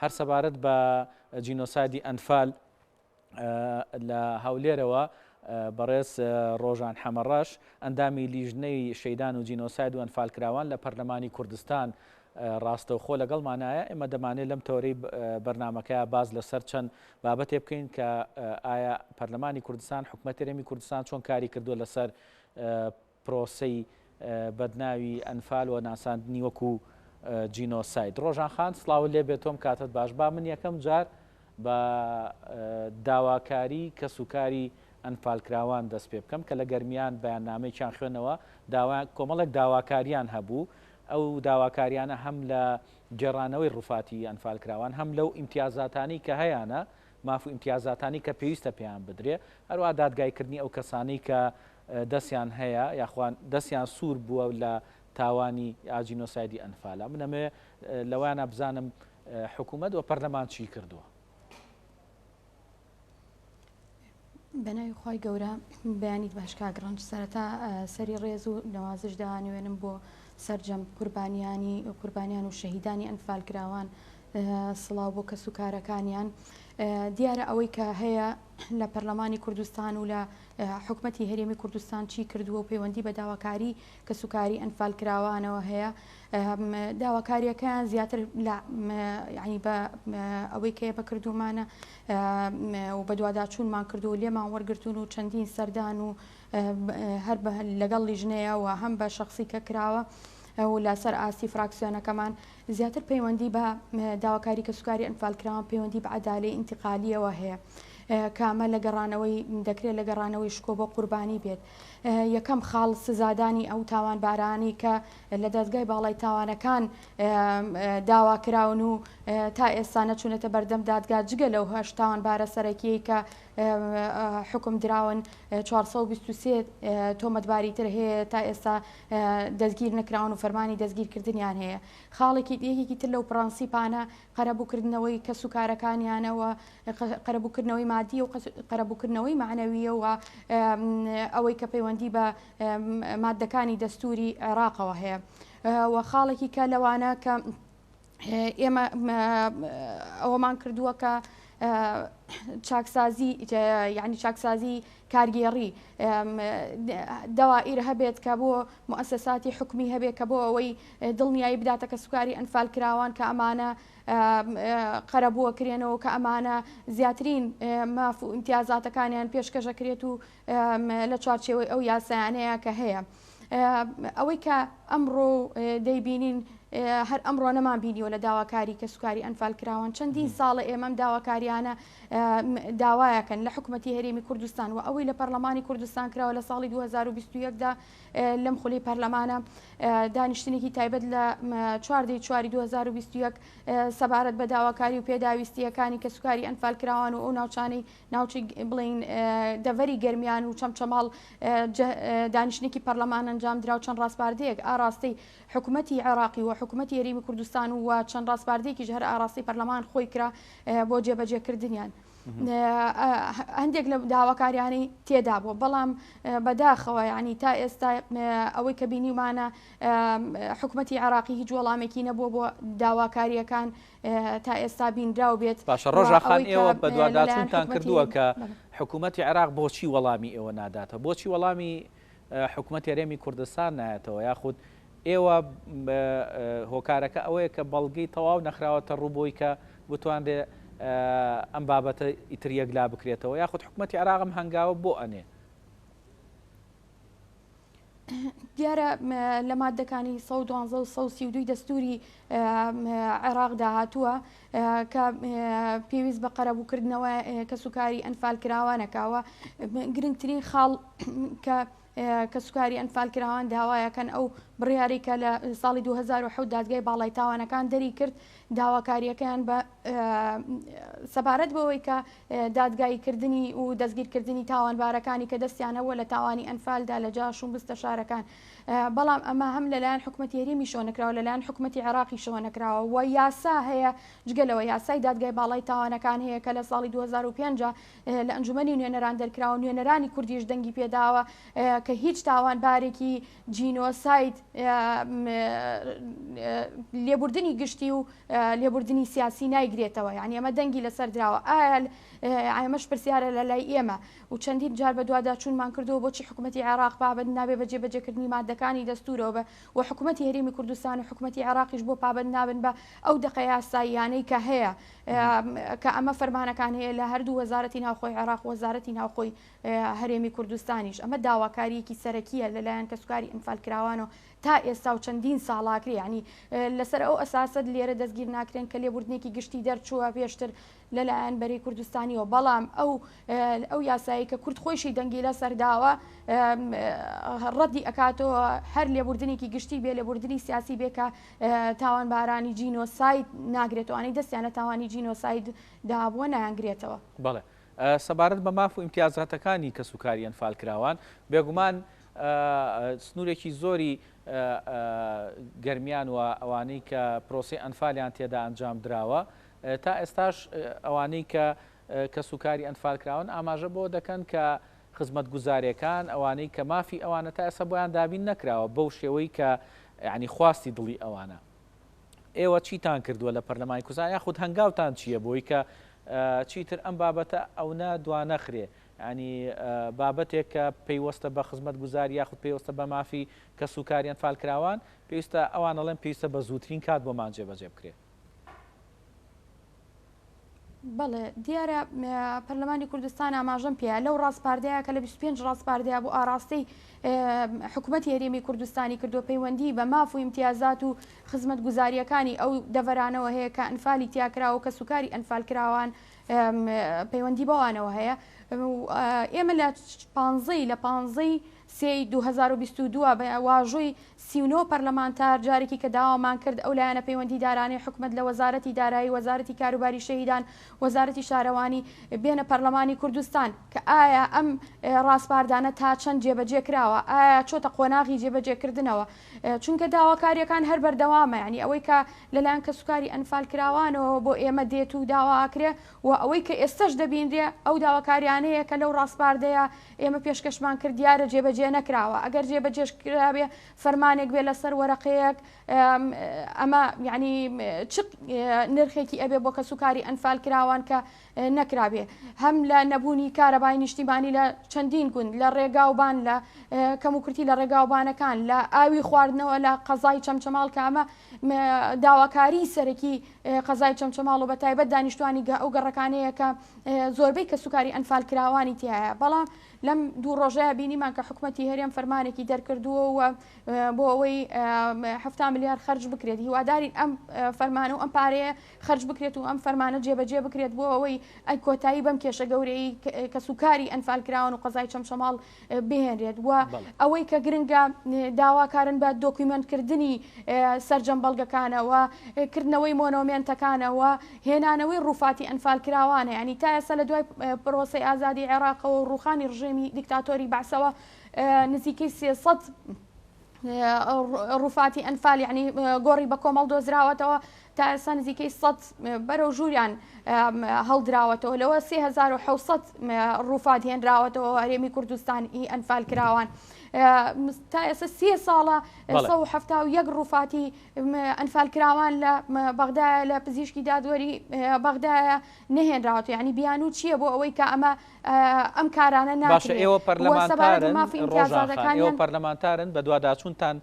هەر سەبارەت بە جینۆسایدی ئەنفال لە هەولێرەوە بەڕێز ڕۆژان حەمەڕەش ئەندامی لیژنەی شەیدان و جینۆساید و ئەنفالکراوان لە پەرلەمانی کوردستان ڕاستەوخۆ لەگەڵمانایە. ئێمە دەمانێت لەم تۆرەی بەرنمەکەیە باز لەسەر چەند بابەتێ بکەین کە ئایا پەرلەمانی کوردستان حکوومەتی هەرێمی کوردستان چۆن کاری کردووە لەسەر پرۆسەی بەدناوی ئەنفال و ناساندنی وەکو جینۆساید. ڕۆژان خان سڵاو لێ بێت تۆم کاتت باش. با من یەکەم جار بە داواکاری کەسوکاری ئەنفالکراوان دەست پێ بکەم کە لە گەرمیان بەیاننامەیەکیان خوێنەوە کۆمەڵێک داواکاریان هەبوو. ئەو داواکاریانە هەم لە گێڕانەوەی ڕووفاتی ئەنفالکراوان هەم لەو ئیمتیازاتانی کە هەیەە ماف و ئیمتیازاتانی کە پێویستە پێیان بدرێ، هەروە دادگایکردنی ئەو کەسانەی کە دەستیان هەیە یاخوان دەستیان سوور بووە لە تاوانی ئاجینۆسایدی ئەنفالە. منەمێ لەوانە بزانم حکوومەت و پەرلەمان چی کردووە. بەناوی خی گەورە بەیانیت باش کاگڕنج سەرەتا سەری ڕێز و نەوازش داوانوێنم بۆ سەررجەم قوربانیان و شەهیدانی ئەنفالکراوان سڵاو بۆ کەس و کارەکانیان. دیارە ئەوەی کە هەیە لە پەرلەمانی کوردستان و لە حکوومەتی هەرێمی کوردستان چی کردووە و پەیوەندی بە داواکاری کەسوکاری ئەنفالکراوانەوە هەیە. داواکاریەکان زیاتر ینی بە ئەوەی کە بەکردومانە و بە دوواداچوونمان کردو و لێمان وەرگرتون و چەندین سەردان و هەر لەگەڵ لیژنەیە و هەم بە شخصی کە کراوە و لەسەر ئاسی فراکسیۆنەکەمان زیاتر پەیوەندی بە داواکاری کەسوکاری ئەنفالکراوان پەیوەندی بە عەدالەی ئینتیقالیەوە هەیە کامە لە گەڕانەوەی دەکرێت لە گەڕانەوەی شکۆ بۆ قوربانی بێت. یەکەم خاڵ سزادانی ئەو تاوانبارانی کە لە دەستگای باڵای تاوانەکان داواکراون و تا ئێستا نەچوونەتە بەردەم دادگا جگە لەو هەش تاوانبارە سەرەکیەی کە حکم دراون 423 تۆمەتباری تر هەیە تا ئێستا دەستگیر نەکراون و فەرمانی دەستگیرکردنیان هەیە. خاڵێکی یەکێکی تر لەو پرەنسیپانە قەرەبووکردنەوەی کەسوکارەکانیانەوە قەرەبووکردنەوەی مادی و قەرەبووکردنەوەی معنەویە و ئەوەی کە پەیوەندی بە مادەکانی دەستوری عێراقەوە هەیە. و خاڵێکی کە لەوانە کە ئێمە ئەوەمان کردووە کە چاکسازی یعنی چاکسازی کارگێڕی دەوائیر هەبێت کە بۆ مؤسساتی حکومی هەبێت کە بۆ ئەوەی دڵنیایی بداتە کەسوکاری ئەنفالکراوان کە ئەمانە قەرەبووە کرێنەوە کە ئەمانە زیاترین ماف و ئیمتیازاتەکانیان پێشکەشەکرێت و لە چوارچێوەی ئەو یاسایانەیە کە هەیە. ئەوەی کە ئەمڕۆ دەیبینین هەر ئەمڕۆ نەمان بینیوە لە داواکاری کەسوکاری ئەنفالکراوان چەندین ساڵە ئێمەم داواکاریانە داوایەکەن لە حکوومەتی هەرێمی کوردستان و ئەوەی لە پەرلەمانی کوردستان کراوە لە ساڵی 2021دا لەم خولی پەرلەمانە دانیشتنێکی تایبەت لە 4/4/2021 سەبارەت بە داواکاری و پێداویستیەکانی کەسوکاری ئەنفالکراوان و ئەو ناوچانەی ناوچی بڵین دەڤەری گەرمیان و چەمچەماڵ دانیشتنێکی پەرلەمان ئەنجام درا و چەند ڕاستپاردەیەک ئاڕاستی حکوومەتی عێراقی و حکوومەتی هەرێمی کوردستان و چەند ڕاستپاردەیەکی هەر ئاڕاستی پەرلەمان خۆی کرا بۆ جێبەجێکردنیان. هەندێک لە داواکاریانی تێدا بوو بەڵام بەداخەوە ینی تا ئێستا ئەوەی کە بینیمانە حکوومەتی عێراقی هیچ وەڵامێکی نەبووە بۆ داواکاریەکان تا ئێستا بینراو بێت. باشە ڕۆژەخان ئێوە بە دوواداچوونتان کردووە کە حکوومەتی عێراق بۆچی وەڵامی ئێوە ناداتە، بۆچی وەڵامی حکوومەتی هەرێمی کوردستان نایەتەوە یاخود ئێوە هۆکارەکە ئەوەیە کە بەڵگەی تەواو نەخراوەتە ڕووبۆی کە بتوانێت ئەم بابەتە ئیتر یەکلا بکرێتەوە یاخود حکوومەتی عێراقم هەنگاوە بۆ ئەنێ. دیارە لە مادەکانی 112 و 132 دەستوری عێراق داهاتووە کە پێویست بە قەرەبووکردنەوە کەسوکاری ئەنفالکراوانەکەوە گرنگترین خاڵ کە کەسوکاری ئەنفالکراوان داوایەکەن ئەو بڕیاری کە لە ساڵی 2007 دادگای باڵای تاوانەکان دەری کرد داواکاریەکەیان بە سەبارەت بەوەی کە دادگایکردنی و دەستگیرکردنی تاوانبارەکانی کە دەستیانەوە لە تاوانی ئەنفالدا لە جاش و مستەشارەکان بەڵام ئەمە هەم لەلایەن حکوومەتی هەرێمی شۆ نەکراوە لەلایەن حکوومەتی عێراقی شۆ نەکراوە و یاسا هەیە جگەلەوە یاسای دادگای باڵای تاوانەکان هەیە کە لە ساڵی 2005 لە ئەنجومەنی نوێنەران دەرکراوە نوێنەرانی کوردیش دەنگی پێداوە کە هیچ تاوانبارێکی جینۆساید لێبوردنی گشتی و لێبوردنی سیاسی نایگرێتەوە، یعنی ئەمە دەنگی لەسەر درراوە ئایا ئەمەش پرسیارە لە لای ئێمە و چەندین جار بە دووادا چوونمان کردەوە بۆچی حکوومەتی عێراق پابند نابێ بە جێبەجێکردنی مادەکانی دەستورەوە بە و حکوومەتی هەرێمی کوردستان و حکوومەتی عێراقیش بۆ پابند نابن بە ئەو دقە یاساییانەی کە هەیە کە ئەمە فەرمانەکان هەیە لە هەردوو وەزارەتی ناوخۆی عێراق وەزارەتی ناوخۆی هەرێمی کوردستانیش. ئەمە داواکاریەکی سەرەکیە لەلایەن کەسوکاری ئەنفالکراوانەوە تا ئێستا و چەندین ساڵاکرێ، ینی لەسەر ئەو ئەساسەت لێرە دەستگیر ناکرێن کە لێبوردنێکی گشتی دەرچووە پێشتر لەلایەن بەری کوردستانیەوە، بەڵام ئەو یاسایی کە کورد خۆشی دەنگی لە سەرداوە ڕەتی ئەکاتەوە هەر لێبوردنێکی گشتی بێ لێبوردنی سیاسی بێکە تاوانبارانی جینۆساید ناگرێتوانەی دەستیانە تاوانی جینۆساید دابووە نایانگرێتەوە. بەڵێ سەبارەت بە ماف و ئیمتیازاتەکانی کەسوکاری ئەنفالکراوان بێگومان سنوورێکی زۆری گەرمیان و ئەوانەی کە پرۆسی ئەنفالیان تێدا ئەنجام دراوە تا ئێستاش ئەوانەی کە کەسوکاری ئەنفالکراون ئاماژە بۆ دەکەن کە خزمەت گوزاریەکان ئەوانەی کە مافی ئەوانە تا ئێستا بۆیان دابین نەکراوە بەو شێوەی کە یعنی خواستی دڵی ئەوانە. ئێوە چیتان کردووە لە پەرلەمانی کوردستان یاخود هەنگاوتان چییە بۆی کە چیتر ئەم بابەتە ئەو دوانەخرێ، ینی بابەتێک کە پێیوەستە بە خزمەت گوزاری یاخود پێیوەستە بە مافی کەسوکاری ئەنفالکراوان پێویستە ئەوان ئەڵێن پێویستە بە زووترین کات بۆمان جێبەجێ بکرێت. بەڵێ دیارە پەرلەمانی کوردستان ئاماژەم پێە لەو ڕاستپاردەیە کە لە 25 ڕاستپاردەیە بۆ ئاراستەی حکوومەتی هەرێمی کوردستانی کردو پەیوەندی بە ماف و ئیمتیازات و خزمەت گوزاریەکانی ئەو دەڤەرانەوە هەیە کە ئەنفالی تیاکراوە و کەسوکاری ئەنفالکراوان پەیوەندی بەوانەوە هەیە. ئێمە لە 15 سێی 2022 بە واژۆی 39 پەرلەمانتار جارێکی کە داوامان کرد ئەو لایەنە پەیوەندی دارانی حکومت لە وەزارەتی دارایی وەزارەتی کاروباری شەهیدان وەزارەتی شارەوانی بێنە پەرلەمانی کوردستان کە ئایا ئەم ڕاستپاردانە تا چەند جێبەجێ کراوە، ئایا چۆتە قۆناغی جێبەجێکردنەوە، چونکە داواکاریەکان هەر بەردەوامە، ینی ئەوەی کە لەلایەن کەسوکاری ئەنفالکراوانەوە بۆ ئێمە دێت و داواکرێ و ئەوەی کە ئێستش دەبیندرێ ئەو داواکاریانەیە کە لەو ڕاستپاردەیە ئێمە پێشکەشمان کرد دیارە جێبەجێ نەکراوە. ئەگەر جێبەجێش کرابێ فەرمانێک بێ لەسەر وەرەقەیەک ئەمە یعنی چ نرخێکی ئەبێ بۆ کەسوکاری ئەنفالکراوان کە نەکرابێ، هەم لە نەبوونی کارەبای نیشتیمانی لە چەندین گوند لە ڕێگاوبان لە کەموکورتی لە ڕێگاوبانەکان لە ئاوی خواردنەوە لە قەزای چەمچەماڵ کە ئەمە داواکاری سەرەکی قەزای چەمچەماڵ و بە تایبەت دانیشتوانی ئەو گەڕەکانەیە کە زۆربەی کەسوکاری ئەنفالکراوانی تایە. بەڵام لەم دوو ڕۆژەیە بینیمان کە حکوومەتی هەرێم فەرمانێکی دەرکردووە و بۆ ئەوەی 7 ملیار خەرج بکرێت، هیوادارین ئەم فەرمانە و ئەم پارەیە خەرج بکرێت و ئەم فەرمانە جێبەجێ بکرێت بۆ ئەوەی ئەی کۆتایی بەم کێشە گەورەی کەسوکاری ئەنفالکراون و قەزای چەمچەماڵ بهێنرێت و ئەوەی کە گرنگە داواکارن بە دۆکیومنتکردنی سەرجەم بەڵگەکانەوە کردنەوەی مۆنۆمێنتەکانەوە هێنانەوەی ڕووفاتی ئەنفالکراوانە، ینی تا ئێستا لە دوای پرۆسەی ئازادی عێراقەوە و ڕوخانی ڕژێمی دیکتاتۆری بەعسەوە نزیکەی 300 ڕووفاتی ئەنفال یعنی گۆڕی بە کۆمەڵ دۆزراوەتەوە تا ئێستا نزیکەی 100 بەرەو ژووریان هەڵدراوەتەوە، لەوە 3700 ڕووفات هێنراوەتەوە هەرێمی کوردستانی ئەنفالکراوان. تا ئێستا 3 ساڵە 171 ڕووفاتی ئەنفالکراوان لە بەغدایە لە پزیشکی دادوەری بەغدایە نەهێنراوەتەوە، یعنی بیان و چییە بۆ ئەوەی کە ئەم کارانە ناکرێت. ئێوە پەرلەمانتارن بە دوواداچوونتان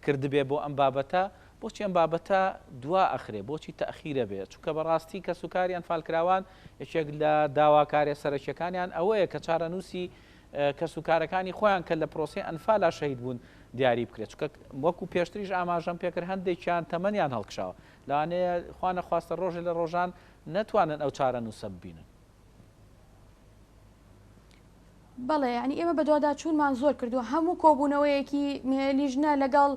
کردبێ بۆ ئەم بابەتە، بۆچی ئەم بابەتە دوا ئەخرێ، بۆچی تەخیرە بێت؟ چونکە بەڕاستی کەسوکاری ئەنفالکراوان یەکێک لە داواکارێ سەرەکیەکانیان ئەوەیە کە چارەنووسی کەسوکارەکانی خۆیان کە لە پرۆسی ئەنفالا شەهید بوون دیاری بکرێت، چونکە وەکو پێشتریش ئاماژەم پێکرد هەندێکیان تەمەنیان هەڵکشاوە، لەوانەیە خوا نەخواستە ڕۆژێ لە ڕۆژان نەتوانن ئەو چارەنووسە ببینن. بەڵێ ینی ئێمە بە دووادا چوونمان زۆر کردووە، هەموو کۆبوونەوەیەکی لیژنە لەگەڵ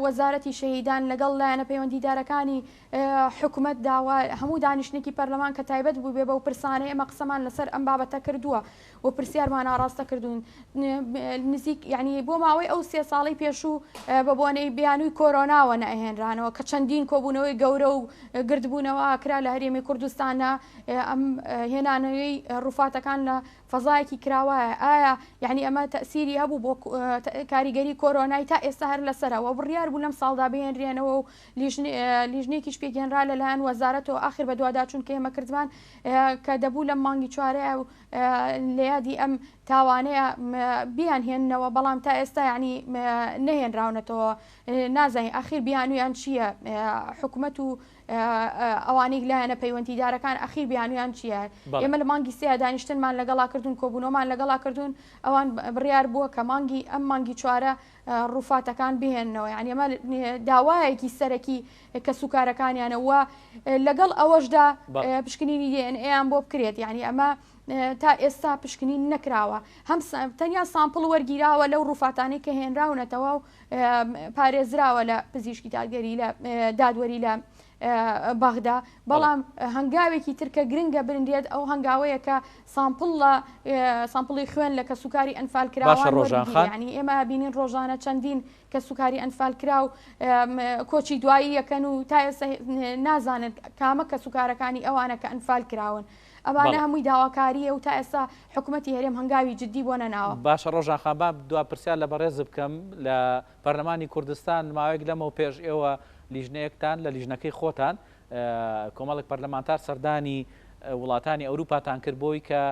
وەزارەتی شەهیدان لەگەڵ لایەنە پەیوەندیدارەکانی حکوومەت داوا هەموو دانیشتێکی پەرلەمان کە تایبەت بوو بێ بە و پرسانەی ئەمە قسەمان لەسەر ئەم بابەتە کردووە و پرسیارمان ئاراستە کردوون نزیک یعنی بۆ ماوەی ئەو 3 ساڵی پێشوو بە بۆنەی بیانووی کۆرۆناوە نەهێنرانەوە کە چەندین کۆبوونەوەی گەورە و گردبوونەوە کرا لە هەرێمی کوردستانە ئەم هێنانەوەی ڕووفاتەکان لە فەزایەکی کراوە ئایا یعنی ئەمە تەسیری هەبوو بۆ کاریگەری کۆرۆنای تا ئێستا هەر لەسەرەوە بڕیار بوو لەم ساڵدا بهێنرێنەوە و لیژنێکیش پێگەێنرا لەلایەن وەزارەتەوە ئاخر بە دوواداچوون کە ئێمە کردمان کە دەبوو لەم مانگی چوارەیە و لە یادی ئەم تاوانەیە بیان هێننەوە بەڵام تا ئێستا ینی نەهێنراونەتەوە نازانین ئاخیر بیانویان چییە حکوومەت و ئەوانەی لایەنە پەیوەندیدارەکان ئەخیر بیانویان چییە ئێمە لە مانگی سێ دانیشتنمان لەگەڵا کردوون کۆبوونەوەمان لەگەڵا کردوون ئەوان بڕیار بووە کە ئەم مانگی چوارە ڕووفاتەکان بهێننەوە یعنی ئەمە داوایەکی سەرەکی کە سوکارەکانیانەوە لەگەڵ ئەوەشدا پشکنینی دێنئیان بۆ بکرێت یعنی ئەمە تا ئێستا پشکنین نەکراوە هەم تەنیا سامپڵ وەرگیراوە لەو ڕووفاتانەی کە هێنراونەتەوە و پارێزراوە لە پزیشکی دادگەری لە دادوەری لە بەغدا بەڵام هەنگاوێکی ترکە گرنگە برندێت ئەو هەنگاوەیە کە سامپڵی خوێن لە کە سوکاری ئەنفال کراوە ینی ئێمە بینین ڕۆژانە چەندین کە سوکاری ئەنفال کرا و کۆچی دوایی یەکەن و تا ئێستا نازانن کامە کە سوکارەکانی ئەوانە کە ئەنفال کراون ئەوانە هەمووی داواکاریە و تا ئێستا حکوومەتی هەرێم هەنگاوی جددی بۆ نەناوە باشە ڕۆژان خاباب دوا پرسیار لە بەڕێز بکەم لە پەرلەمانی کوردستان ماوەیەک لەمەوە پێش ئێوە لیژنەیەکتان لە لیژنەکەی خۆتان کۆمەڵێک پەرلەمانتار سەردانی وڵاتانی ئەوروپاتان کرد بۆی کە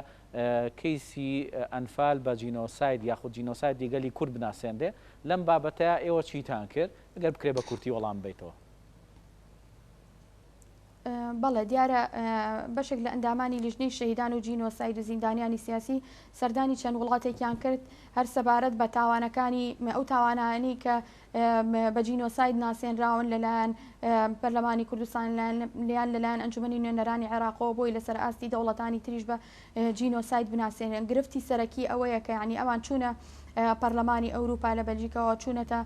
کەیسی ئەنفال بە جینۆساید یاخود جینۆساید دیگەلی کورد بناسێندێ لەم بابەتەیە ئێوە چیتان کرد ئەگەر بکرێ بە کورتی وەڵام بیتەوە بەڵێ دیارە بەشێک لە ئەندامانی لیژنەی شەهیدان و جینۆساید و زیندانیانی سیاسی سەردانی چەند وڵاتێکیان کرد هەر سەبارەت بە تاوانەکانی ئەو تاوانانی کە بە جینۆساید ناسێنراون لەلایەن پەرلەمانی کوردستان لیان لەلایەن ئەنجومەنی نوێنەرانی عێراقەوە بۆی لەسەر ئاستی دەوڵەتانی تریش بە جینۆساید بناسێنن گرفتی سەرەکی ئەوەیە کە ینی ئەوان چوونە پەرلەمانی ئەوروپا لە بەلژیکەوە چوونەتە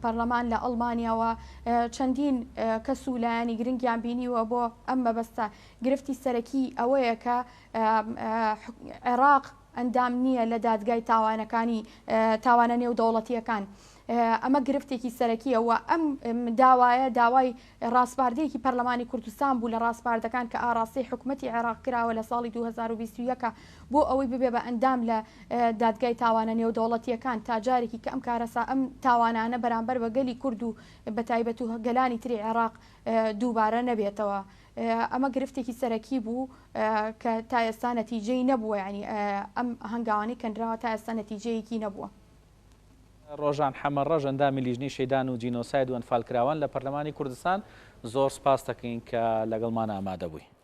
پەرلەمان لە ئەڵمانیاوە چەندین کەس و لایەنی گرنگیان بینیوە بۆ ئەم مەبەستە گرفتی سەرەکی ئەوەیە کە عێراق ئەندام نییە لە دادگای تاوانەکانی تاوانە نێودەوڵەتیەکان ئەمە گرفتێکی سەرەکیەوە ئەم داوایە داوای ڕاستپاردەیەکی پەرلەمانی کوردستان بوو لە ڕاستپاردەکان کە ئاراستی حکوومەتی عێراق کراوە لە ساڵی 2021 بۆ ئەوەی ببێ بە ئەندام لە دادگای تاوانە نێودەوڵەتیەکان تا جارێکی کە ئەم کارەسا ئەم تاوانانە بەرامبەر بە گەلی کورد و بەتایبەت و گەلانی تری عێراق دووبارە نەبێتەوە ئەمە گرفتێکی سەرەکی بوو کە تا ئێستا نەتیجەی نەبووە ینی ئەم هەنگاوانی کەنراوە تا ئێستا نەتیجەیەکی نەبووە ڕۆژان حەمەڕەژ ئەندامی لیژنەی شەیدان و جینۆساید و ئەنفالکراوان لە پەرلەمانی کوردستان زۆر سپاس دەکەین کە لەگەڵمان ئامادە بووی.